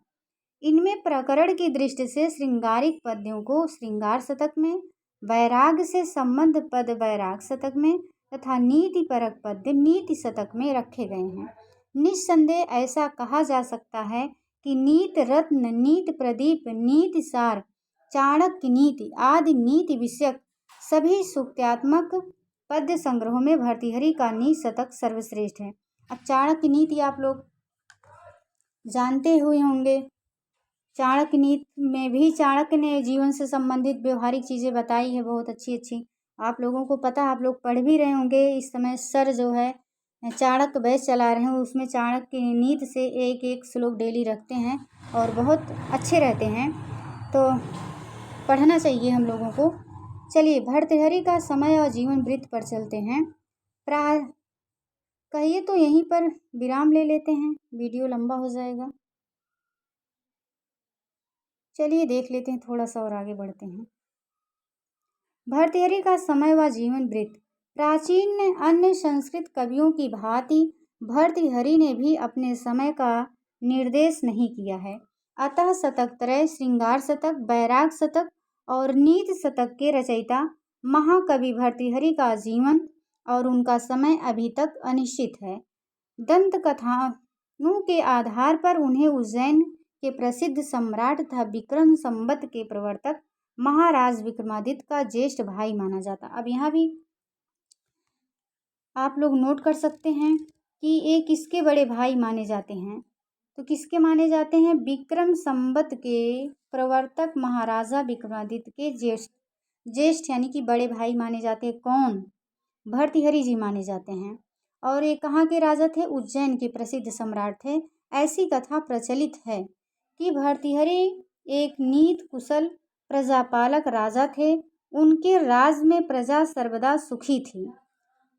इनमें प्रकरण की दृष्टि से श्रृंगारिक पद्यों को श्रृंगार शतक में, वैराग्य से संबंध पद वैराग शतक में तथा नीति परक पद्य नीति शतक में रखे गए हैं। निस्संदेह ऐसा कहा जा सकता है कि नीति रत्न, नीति प्रदीप, नीति सार, चाणक्य नीति आदि नीति विषयक सभी सूक्त्यात्मक पद्य संग्रहों में भर्तृहरि का नीति शतक सर्वश्रेष्ठ है। अब चाणक्य नीति आप लोग जानते हुए होंगे। चाणक्य नीति में भी चाणक्य ने जीवन से संबंधित व्यवहारिक चीज़ें बताई है, बहुत अच्छी अच्छी। आप लोगों को पता, आप लोग पढ़ भी रहे होंगे। इस समय सर जो है चाणक्य बैच चला रहे हैं, उसमें चाणक्य नीति से एक एक श्लोक डेली रखते हैं और बहुत अच्छे रहते हैं, तो पढ़ना चाहिए हम लोगों को। चलिए भर्तृहरि का समय और जीवन वृत्त पर चलते हैं। कहिए तो यहीं पर विराम ले लेते हैं, वीडियो लंबा हो जाएगा। चलिए देख लेते हैं, थोड़ा सा और आगे बढ़ते हैं। भर्तृहरि का समय व जीवन वृत्त। प्राचीन अन्य संस्कृत कवियों की भांति भर्तृहरि ने भी अपने समय का निर्देश नहीं किया है। अतः शतक त्रय, श्रृंगार शतक, वैराग शतक और नीति शतक के रचयिता महाकवि भर्तृहरि का जीवन और उनका समय अभी तक अनिश्चित है। दंत कथाओं के आधार पर उन्हें उज्जैन के प्रसिद्ध सम्राट तथा विक्रम संवत के प्रवर्तक महाराज विक्रमादित्य का ज्येष्ठ भाई माना जाता। अब यहाँ भी आप लोग नोट कर सकते हैं कि ये किसके बड़े भाई माने जाते हैं, तो किसके माने जाते हैं, विक्रम संवत के प्रवर्तक महाराजा विक्रमादित्य के ज्येष्ठ यानी कि बड़े भाई माने जाते हैं। कौन, भर्तृहरि जी माने जाते हैं। और ये कहाँ के राजा थे, उज्जैन के प्रसिद्ध सम्राट थे। ऐसी कथा प्रचलित है कि भर्तृहरि एक नीत कुशल प्रजापालक राजा थे। उनके राज में प्रजा सर्वदा सुखी थी।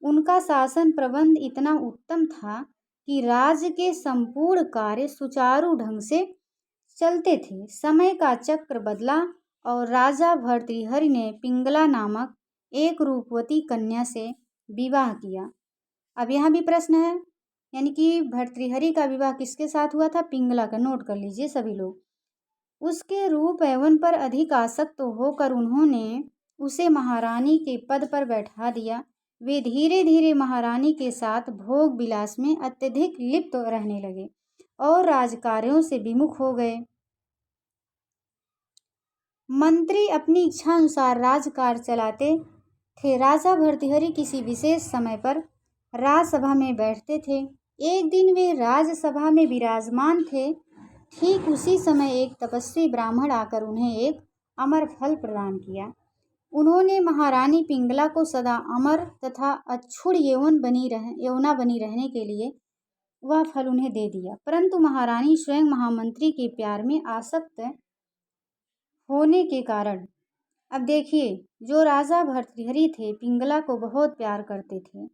उनका शासन प्रबंध इतना उत्तम था कि राज्य के संपूर्ण कार्य सुचारू ढंग से चलते थे। समय का चक्र बदला और राजा भर्तृहरि ने पिंगला नामक एक रूपवती कन्या से विवाह किया। अब यहाँ भी प्रश्न है, यानी कि भर्तृहरि का विवाह किसके साथ हुआ था? पिंगला का। नोट कर लीजिए सभी लोग। उसके रूप यौवन पर अधिक आसक्त होकर उन्होंने उसे महारानी के पद पर बैठा दिया। वे धीरे धीरे महारानी के साथ भोग विलास में अत्यधिक लिप्त रहने लगे और राजकार्यों से विमुख हो गए। मंत्री अपनी इच्छा अनुसार राजकार्य चलाते थे। राजा भर्तृहरि किसी विशेष समय पर राजसभा में बैठते थे। एक दिन वे राजसभा में विराजमान थे। ठीक उसी समय एक तपस्वी ब्राह्मण आकर उन्हें एक अमर फल प्रदान किया। उन्होंने महारानी पिंगला को सदा अमर तथा अक्षुण यौवना बनी रहने के लिए वह फल उन्हें दे दिया। परंतु महारानी स्वयं महामंत्री के प्यार में आसक्त होने के कारण, अब देखिए, जो राजा भर्तृहरि थे पिंगला को बहुत प्यार करते थे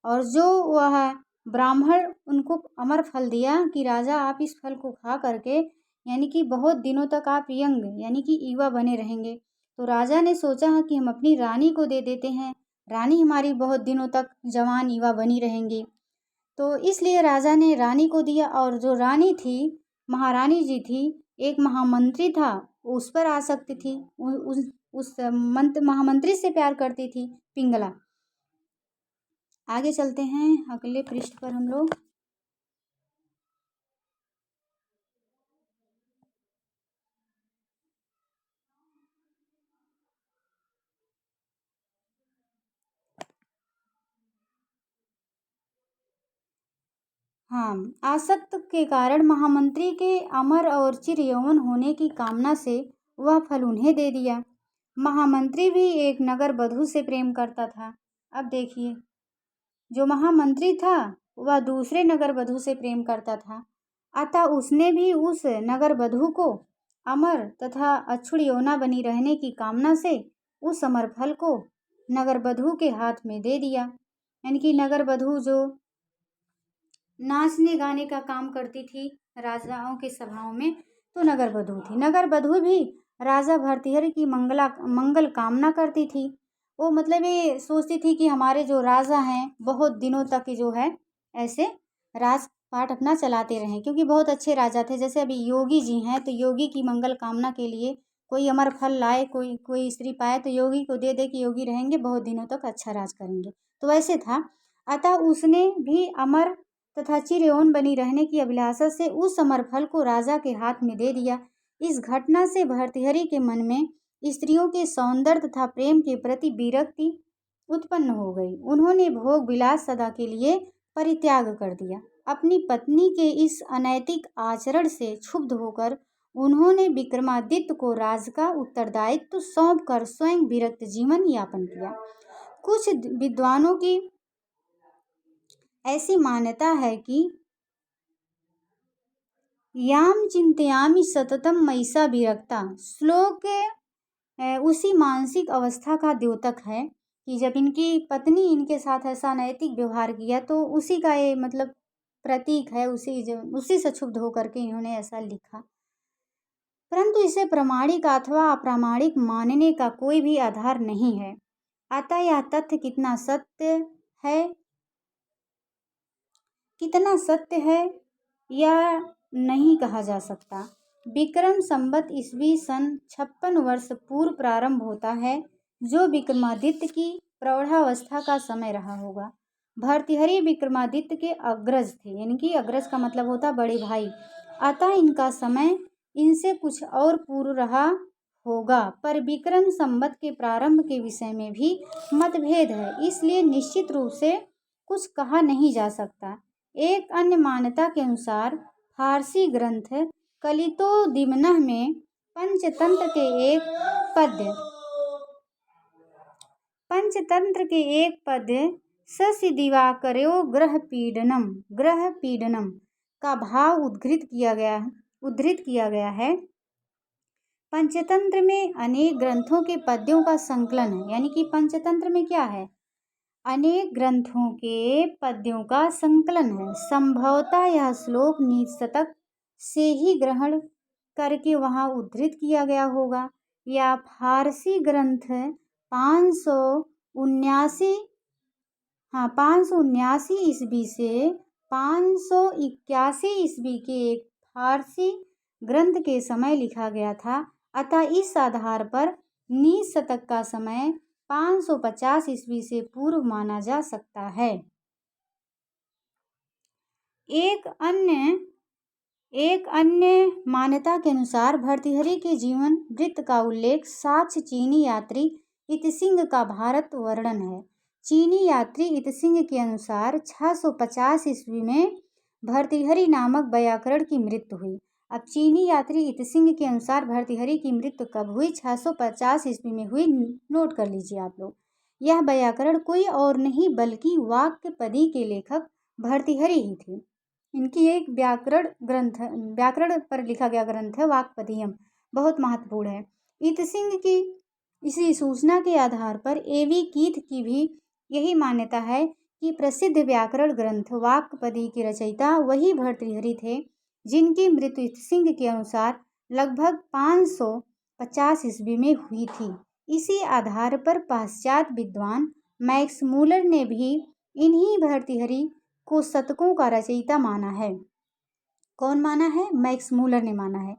और जो वह ब्राह्मण उनको अमर फल दिया कि राजा आप इस फल को खा करके यानी कि बहुत दिनों तक आप यंग यानी कि युवा बने रहेंगे। तो राजा ने सोचा कि हम अपनी रानी को दे देते हैं, रानी हमारी बहुत दिनों तक जवान युवा बनी रहेंगी। तो इसलिए राजा ने रानी को दिया और जो रानी थी, महारानी जी थी, एक महामंत्री था, उस पर आसक्त थी, उस महामंत्री से प्यार करती थी पिंगला। आगे चलते हैं अगले पृष्ठ पर हम लोग। हाँ, आसक्त के कारण महामंत्री के अमर और चिर यौवन होने की कामना से वह फल उन्हें दे दिया। महामंत्री भी एक नगर वधू से प्रेम करता था। अब देखिए, जो महामंत्री था वह दूसरे नगर वधू से प्रेम करता था, अतः उसने भी उस नगर वधू को अमर तथा अक्षुण यौवना बनी रहने की कामना से उस अमर फल को नगर वधू के हाथ में दे दिया। यानी कि नगर वधू जो नाचने गाने का काम करती थी राजाओं की सभाओं में, तो नगर वधू थी। नगर वधू भी राजा भर्तृहरि की मंगल कामना करती थी। वो मतलब ये सोचती थी कि हमारे जो राजा हैं बहुत दिनों तक जो है ऐसे राजपाट अपना चलाते रहें, क्योंकि बहुत अच्छे राजा थे। जैसे अभी योगी जी हैं, तो योगी की मंगल कामना के लिए कोई अमर फल लाए, कोई स्त्री पाए तो योगी को दे दे कि योगी रहेंगे बहुत दिनों तक, अच्छा राज करेंगे। तो वैसे था। अतः उसने भी अमर तथा चिर यौवन बनी रहने की अभिलाषा से उस अमर फल को राजा के हाथ में दे दिया। इस घटना से भर्तृहरि के मन में स्त्रियों के सौंदर्य तथा प्रेम के प्रति विरक्ति उत्पन्न हो गई। उन्होंने भोग विलास सदा के लिए परित्याग कर दिया। अपनी पत्नी के इस अनैतिक आचरण से क्षुब्ध होकर उन्होंने विक्रमादित्य को राज का उत्तरदायित्व सौंप कर स्वयं विरक्त जीवन यापन किया। कुछ विद्वानों की ऐसी मान्यता है कि याम चिंतयामि सततम मयिषा विरक्ता श्लोक उसी मानसिक अवस्था का द्योतक है कि जब इनकी पत्नी इनके साथ ऐसा अनैतिक व्यवहार किया तो उसी का ये मतलब प्रतीक है, उसी से क्षुब्ध होकर के इन्होंने ऐसा लिखा। परंतु इसे प्रमाणिक अथवा अप्रामाणिक मानने का कोई भी आधार नहीं है। अतः यह तथ्य कितना सत्य है यह नहीं कहा जा सकता। विक्रम संवत ईस्वी सन 56 वर्ष पूर्व प्रारंभ होता है, जो विक्रमादित्य की प्रौढ़ावस्था का समय रहा होगा। भर्तृहरि विक्रमादित्य के अग्रज थे, यानी कि अग्रज का मतलब होता बड़े भाई, अतः इनका समय इनसे कुछ और पूर्व रहा होगा। पर विक्रम संवत के प्रारंभ के विषय में भी मतभेद है, इसलिए निश्चित रूप से कुछ कहा नहीं जा सकता। एक अन्य मान्यता के अनुसार फारसी ग्रंथ कलितोदिमनह में पंचतंत्र के एक पद्य शशि दिवाकरो ग्रह पीडनम का भाव उद्धृत किया गया है। पंचतंत्र में अनेक ग्रंथों के पद्यों का संकलन है, यानी कि पंचतंत्र में क्या है, अनेक ग्रंथों के पद्यों का संकलन है। संभवतः यह श्लोक निशतक से ही ग्रहण करके वहाँ उद्धृत किया गया होगा, या फारसी ग्रंथ 579 579 ईस्वी से 581 ईस्वी के एक फारसी ग्रंथ के समय लिखा गया था। अतः इस आधार पर नीच शतक का समय 550 ईस्वी से पूर्व माना जा सकता है। एक अन्य मान्यता के अनुसार भर्तृहरि के जीवन वृत्त का उल्लेख साक्ष्य चीनी यात्री इतसिंह का भारत वर्णन है। चीनी यात्री इतसिंह के अनुसार 650 ईस्वी में भर्तृहरि नामक वैयाकरण की मृत्यु हुई। अब चीनी यात्री इतसिंह के अनुसार भर्तृहरि की मृत्यु कब हुई? 650 ईस्वी में हुई। नोट कर लीजिए आप लोग। यह वैयाकरण कोई और नहीं बल्कि वाक्यपदी के लेखक भर्तृहरि ही थे। इनकी एक व्याकरण पर लिखा गया ग्रंथ है वाक्पदीयम, बहुत महत्वपूर्ण है। इतसिंह की इसी सूचना के आधार पर एवी कीथ की भी यही मान्यता है कि प्रसिद्ध व्याकरण ग्रंथ वाक्पदी के रचयिता वही भर्तृहरि थे, जिनकी मृत्यु इतसिंह के अनुसार लगभग 550 ईस्वी में हुई थी। इसी आधार पर पाश्चात्य विद्वान मैक्स मूलर ने भी इन्हीं भर्तृहरि को शतकों का रचयिता माना है। कौन माना है? मैक्स मूलर ने माना है।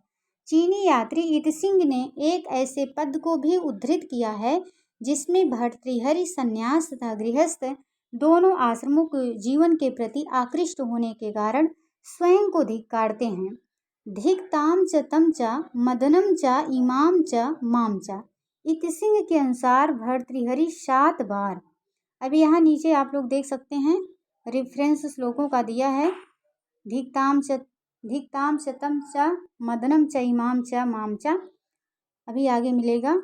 चीनी यात्री इतसिंह ने एक ऐसे पद को भी उद्धृत किया है जिसमें भर्तृहरि संन्यास तथा गृहस्थ दोनों आश्रमों के जीवन के प्रति आकृष्ट होने के कारण स्वयं को धिक्कारते हैं। धिक्ताम च तम च मदनम च इमाम च माम च। इतसिंह के अनुसार भर्तृहरि 7 बार, अभी यहाँ नीचे आप लोग देख सकते हैं रेफरेंस श्लोकों का दिया है। धिक्ताम च तम च मदनम च इमाम च माम च, अभी आगे मिलेगा।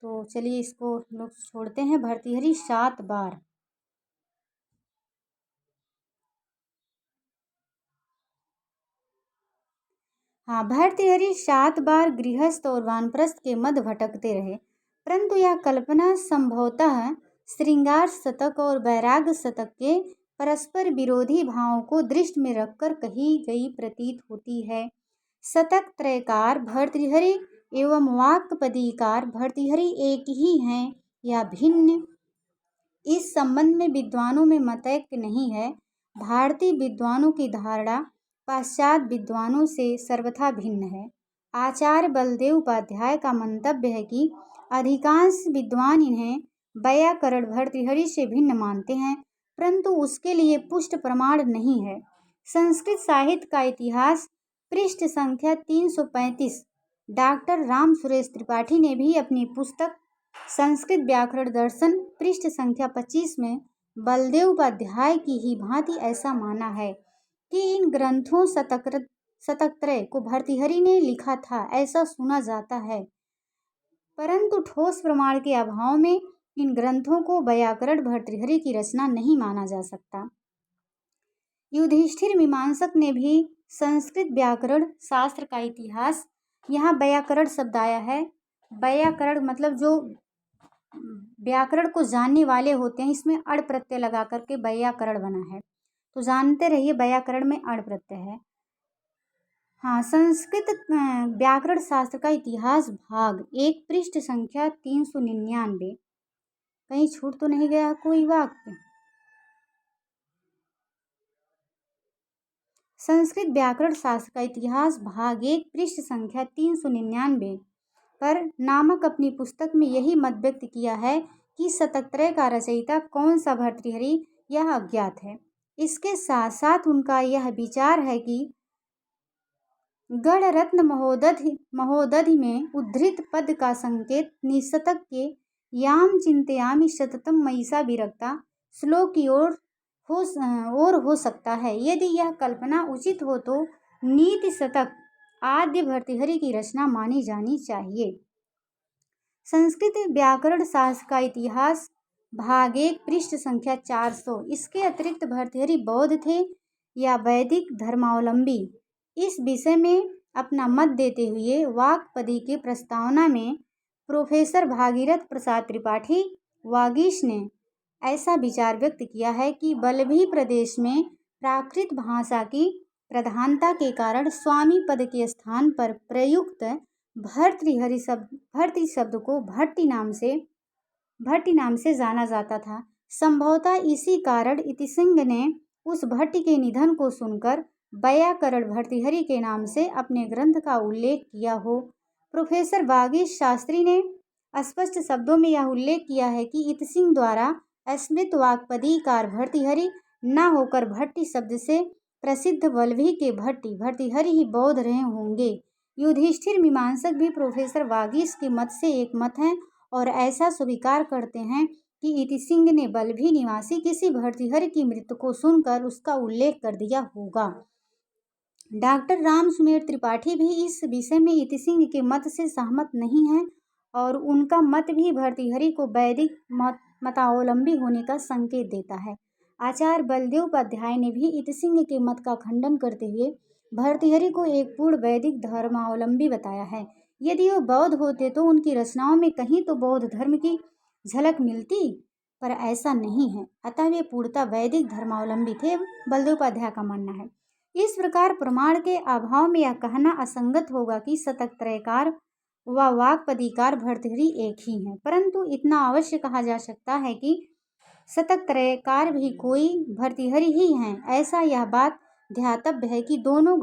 तो चलिए इसको लोग छोड़ते हैं। भर्तृहरि 7 बार। हाँ, भर्तृहरि 7 बार गृहस्थ और वानप्रस्थ के मध्य भटकते रहे, परंतु यह कल्पना संभवतः श्रृंगार शतक और वैराग्य शतक के परस्पर विरोधी भावों को दृष्टि में रखकर कही गई प्रतीत होती है। शतक त्रयकार भर्तृहरि एवं वाक्पदीकार भर्तृहरि एक ही हैं या भिन्न, इस संबंध में विद्वानों में मतैक्य नहीं है। भारतीय विद्वानों की धारणा पाश्चात्य विद्वानों से सर्वथा भिन्न है। आचार्य बलदेव उपाध्याय का मंतव्य है कि अधिकांश विद्वान इन्हें वैयाकरण भर्तृहरि से भिन्न मानते हैं, परंतु उसके लिए पुष्ट प्रमाण नहीं है। संस्कृत साहित्य का इतिहास पृष्ठ संख्या 335 डॉक्टर राम सुरेश त्रिपाठी ने भी अपनी पुस्तक संस्कृत व्याकरण दर्शन पृष्ठ संख्या 25 में बलदेव उपाध्याय की ही भांति ऐसा माना है कि इन ग्रंथों शतकत्रय को भर्तृहरि ने लिखा था, ऐसा सुना जाता है, परंतु ठोस प्रमाण के अभाव में इन ग्रंथों को वैयाकरण भर्तृहरि की रचना नहीं माना जा सकता। युधिष्ठिर मीमांसक ने भी संस्कृत व्याकरण शास्त्र का इतिहास, यहाँ वैयाकरण शब्द आया है। वैयाकरण मतलब जो व्याकरण को जानने वाले होते हैं, इसमें अड़ प्रत्यय लगा करके वैयाकरण बना है, तो जानते रहिए वैयाकरण में अड़ प्रत्यय है। हाँ, संस्कृत व्याकरण शास्त्र का इतिहास भाग 1 पृष्ठ संख्या 399। कहीं छूट तो नहीं गया कोई वाक्य? संस्कृत व्याकरण शास्त्र का इतिहास भाग 1 पृष्ठ संख्या 399 पर नामक अपनी पुस्तक में यही मत व्यक्त किया है कि शतकत्रय का रचयिता कौन सा भर्तृहरि यह अज्ञात है। इसके साथ साथ उनका यह विचार है कि गणरत्न महोदधि में उद्धृत पद का संकेत निशतक के याम चिंतयामि सततम मयिषा विरक्ता श्लोक की ओर हो सकता है। यदि यह कल्पना उचित हो तो नीति शतक आद्य भर्तृहरि की रचना मानी जानी चाहिए। संस्कृत व्याकरण शास्त्र का इतिहास भाग 1 पृष्ठ संख्या 400। इसके अतिरिक्त भर्तृहरि बौद्ध थे या वैदिक धर्मावलंबी, इस विषय में अपना मत देते हुए वाक्पदी के प्रस्तावना में प्रोफेसर भागीरथ प्रसाद त्रिपाठी वागीश ने ऐसा विचार व्यक्त किया है कि वल्लभी प्रदेश में प्राकृत भाषा की प्रधानता के कारण स्वामी पद के स्थान पर प्रयुक्त भर्तृहरि शब्द को भट्टी नाम से जाना जाता था। संभवतः इसी कारण इतिसिंह ने उस भट्टी के निधन को सुनकर वैयाकरण भर्तृहरि के नाम से अपने ग्रंथ का उल्लेख किया हो। प्रोफेसर वागीश शास्त्री ने स्पष्ट शब्दों में यह उल्लेख किया है कि इतिसिंह द्वारा स्मृत वाक्पदीकार भर्तृहरि न होकर भट्टी शब्द से प्रसिद्ध वल्लभी के भर्तृहरि ही बौद्ध रहे होंगे। युधिष्ठिर मीमांसक भी प्रोफेसर वागीश के मत से एक मत हैं और ऐसा स्वीकार करते हैं कि इतिसिंह ने वल्लभी निवासी किसी भर्तृहरि की मृत्यु को सुनकर उसका उल्लेख कर दिया होगा। डॉक्टर राम सुमेर त्रिपाठी भी इस विषय में इतिसिंह के मत से सहमत नहीं हैं और उनका मत भी भर्तृहरि को वैदिक मतावलंबी होने का संकेत देता है। आचार्य बलदेवोपाध्याय ने भी इतिसिंह के मत का खंडन करते हुए भर्तृहरि को एक पूर्ण वैदिक धर्मावलंबी बताया है। यदि वो बौद्ध होते तो उनकी रचनाओं में कहीं तो बौद्ध धर्म की झलक मिलती, पर ऐसा नहीं है। अतः वे पूर्णतः वैदिक धर्मावलंबी थे, बलदेवोपाध्याय का मानना है। इस प्रकार प्रमाण के अभाव में यह कहना असंगत होगा कि शतकत्रयकार व वाक्पदीकार भर्तृहरि एक ही हैं, परंतु इतना अवश्य कहा जा सकता है कि शतकत्रयकार भी कोई भर्तृहरि ही हैं। ऐसा यह बात ध्यातव्य है कि दोनों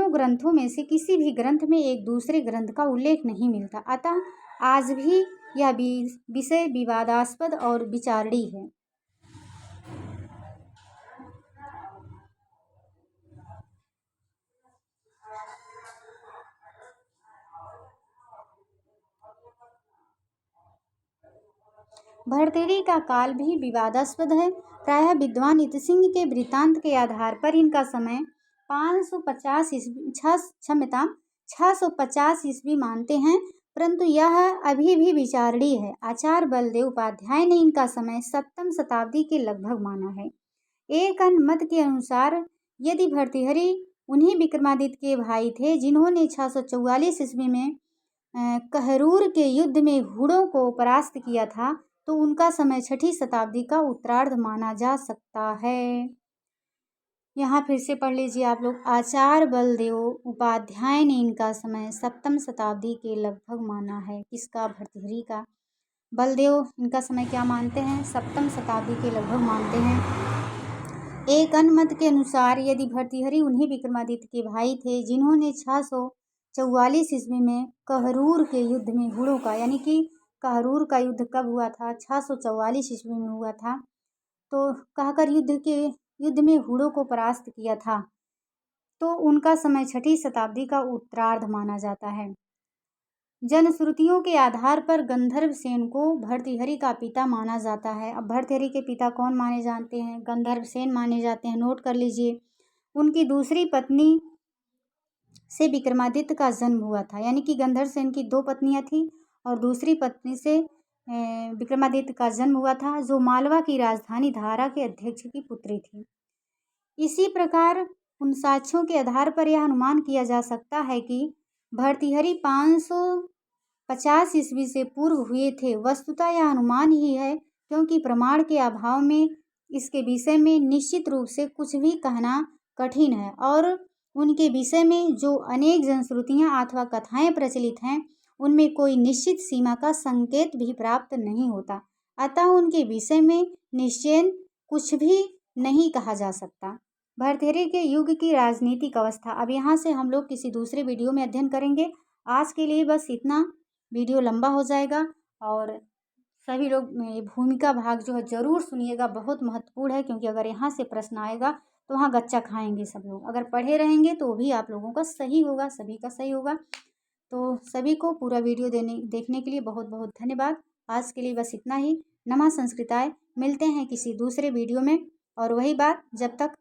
ग्रंथों में से किसी भी ग्रंथ में एक दूसरे ग्रंथ का उल्लेख नहीं मिलता। अतः आज भी यह विषय विवादास्पद और विचारणीय है। भर्तृहरि का काल भी विवादास्पद है। प्रायः विद्वान इतिसिंह के वृत्तांत के आधार पर इनका समय 650 ईस्वी मानते हैं, परंतु यह अभी भी विचारणीय है। आचार्य बलदेवोपाध्याय ने इनका समय 7वीं शताब्दी के लगभग माना है। एक अन्य मत के अनुसार यदि भर्तृहरि उन्हीं विक्रमादित्य के भाई थे जिन्होंने 644 ईस्वी में कहरूर के युद्ध में हुड़ों को परास्त किया था, तो उनका समय 6वीं शताब्दी का उत्तरार्ध माना जा सकता है। यहाँ फिर से पढ़ लीजिए आप लोग। आचार्य बलदेवोपाध्याय ने इनका समय 7वीं शताब्दी के लगभग माना है। किसका? भर्तृहरि का। बलदेव इनका समय क्या मानते हैं? 7वीं शताब्दी के लगभग मानते हैं। एक अन्य मत के अनुसार यदि भर्तृहरि उन्हीं विक्रमादित्य के भाई थे जिन्होंने 644 ईस्वी में कहरूर के युद्ध में हुड़ों का, यानी कि कहरूर का युद्ध कब हुआ था? 644 ईस्वी में हुआ था। तो कहकर युद्ध में हुड़ों को परास्त किया था, तो उनका समय 6वीं शताब्दी का उत्तरार्ध माना जाता है। जनश्रुतियों के आधार पर गंधर्व सेन को भर्तृहरि का पिता माना जाता है। अब भर्तृहरि के पिता कौन माने जाते हैं? गंधर्व सेन माने जाते हैं। नोट कर लीजिए। उनकी दूसरी पत्नी से विक्रमादित्य का जन्म हुआ था, यानी कि गंधर्व सेन की 2 पत्नियां थीं और दूसरी पत्नी से विक्रमादित्य का जन्म हुआ था, जो मालवा की राजधानी धारा के अध्यक्ष की पुत्री थी। इसी प्रकार उन साक्ष्यों के आधार पर यह अनुमान किया जा सकता है कि भर्तृहरि 550 ईस्वी से पूर्व हुए थे। वस्तुतः यह अनुमान ही है, क्योंकि प्रमाण के अभाव में इसके विषय में निश्चित रूप से कुछ भी कहना कठिन है और उनके विषय में जो अनेक जनश्रुतियाँ अथवा कथाएं प्रचलित हैं उनमें कोई निश्चित सीमा का संकेत भी प्राप्त नहीं होता। अतः उनके विषय में निश्चयन कुछ भी नहीं कहा जा सकता। भर्तृहरि के युग की राजनीतिक अवस्था अब यहाँ से हम लोग किसी दूसरे वीडियो में अध्ययन करेंगे। आज के लिए बस इतना। वीडियो लंबा हो जाएगा और सभी लोग भूमिका भाग जो है ज़रूर सुनिएगा, बहुत महत्वपूर्ण है, क्योंकि अगर यहाँ से प्रश्न आएगा तो वहाँ गच्चा खाएंगे सब लोग। अगर पढ़े रहेंगे तो भी आप लोगों का सही होगा, सभी का सही होगा। तो सभी को पूरा वीडियो देखने के लिए बहुत बहुत धन्यवाद। आज के लिए बस इतना ही। नमः संस्कृताय। मिलते हैं किसी दूसरे वीडियो में। और वही बात, जब तक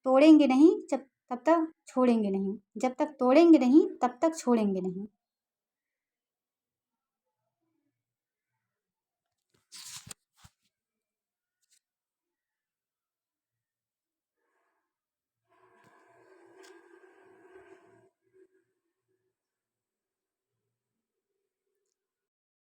तोड़ेंगे नहीं तब तक छोड़ेंगे नहीं, जब तक तोड़ेंगे नहीं तब तक छोड़ेंगे नहीं।